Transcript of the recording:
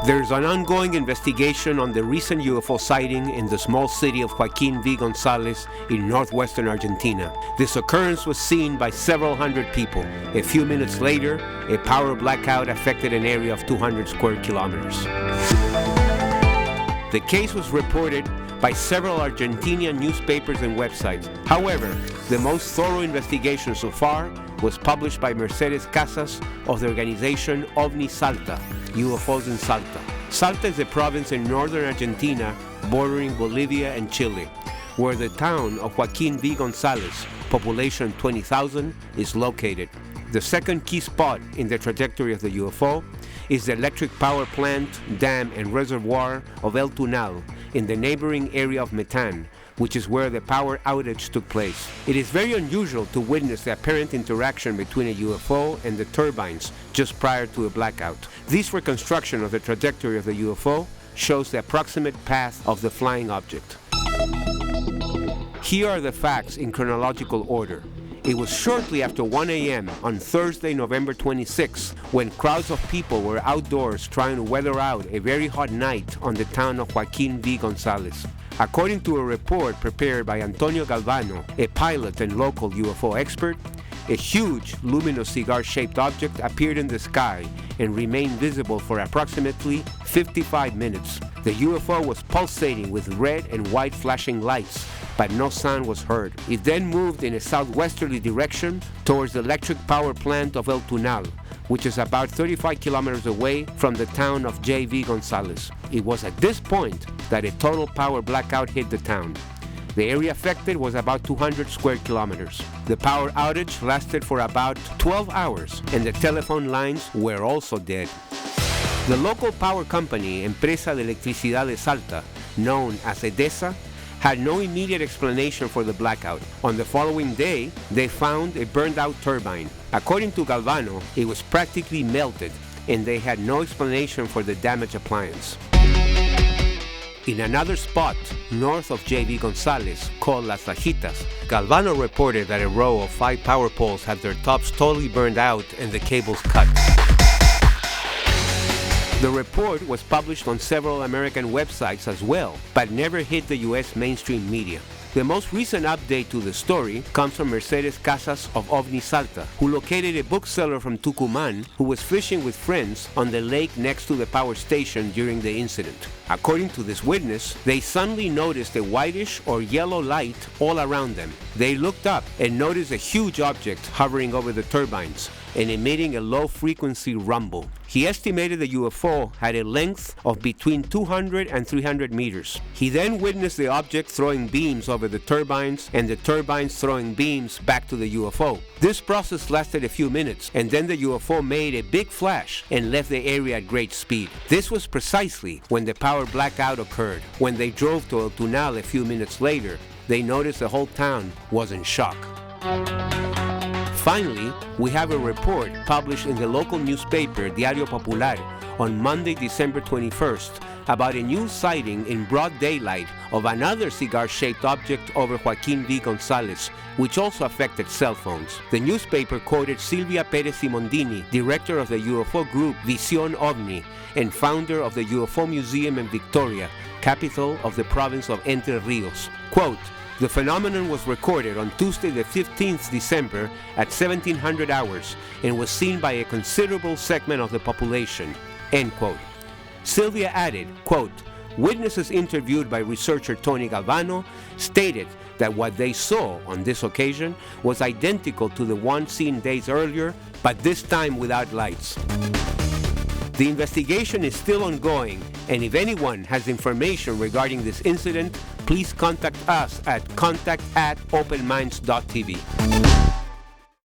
There's an ongoing investigation on the recent UFO sighting in the small city of Joaquin V. Gonzalez in northwestern Argentina. This occurrence was seen by several hundred people. A few minutes later, a power blackout affected an area of 200 square kilometers. The case was reported by several Argentinian newspapers and websites. However, the most thorough investigation so far was published by Mercedes Casas of the organization OVNI Salta, UFOs in Salta. Salta is a province in northern Argentina bordering Bolivia and Chile, where the town of Joaquin V. Gonzalez, population 20,000, is located. The second key spot in the trajectory of the UFO is the electric power plant, dam, and reservoir of El Tunal in the neighboring area of Metan, which is where the power outage took place. It is very unusual to witness the apparent interaction between a UFO and the turbines just prior to a blackout. This reconstruction of the trajectory of the UFO shows the approximate path of the flying object. Here are the facts in chronological order. It was shortly after 1 a.m. on Thursday, November 26, when crowds of people were outdoors trying to weather out a very hot night on the town of Joaquin V. Gonzalez. According to a report prepared by Antonio Galvano, a pilot and local UFO expert, a huge luminous cigar-shaped object appeared in the sky and remained visible for approximately 55 minutes. The UFO was pulsating with red and white flashing lights, but no sound was heard. It then moved in a southwesterly direction towards the electric power plant of El Tunal, which is about 35 kilometers away from the town of J.V. Gonzalez. It was at this point that a total power blackout hit the town. The area affected was about 200 square kilometers. The power outage lasted for about 12 hours, and the telephone lines were also dead. The local power company, Empresa de Electricidad de Salta, known as EDESA, had no immediate explanation for the blackout. On the following day, they found a burned-out turbine. According to Galvano, it was practically melted, and they had no explanation for the damaged appliance. In another spot, north of J.V. Gonzalez, called Las Lajitas, Galvano reported that a row of 5 power poles had their tops totally burned out and the cables cut. The report was published on several American websites as well, but never hit the U.S. mainstream media. The most recent update to the story comes from Mercedes Casas of OVNI Salta, who located a bookseller from Tucumán who was fishing with friends on the lake next to the power station during the incident. According to this witness, they suddenly noticed a whitish or yellow light all around them. They looked up and noticed a huge object hovering over the turbines and emitting a low-frequency rumble. He estimated the UFO had a length of between 200 and 300 meters. He then witnessed the object throwing beams over the turbines and the turbines throwing beams back to the UFO. This process lasted a few minutes, and then the UFO made a big flash and left the area at great speed. This was precisely when the power blackout occurred. When they drove to El Tunal a few minutes later, they noticed the whole town was in shock. Finally, we have a report published in the local newspaper Diario Popular on Monday, December 21st about a new sighting in broad daylight of another cigar-shaped object over Joaquin V. Gonzalez, which also affected cell phones. The newspaper quoted Silvia Perez Simondini, director of the UFO group Visión OVNI and founder of the UFO Museum in Victoria, capital of the province of Entre Rios. Quote, "The phenomenon was recorded on Tuesday the 15th December at 1700 hours and was seen by a considerable segment of the population." End quote. Sylvia added, quote, "Witnesses interviewed by researcher Tony Galvano stated that what they saw on this occasion was identical to the one seen days earlier, but this time without lights." The investigation is still ongoing, and if anyone has information regarding this incident, please contact us at contact@openminds.tv.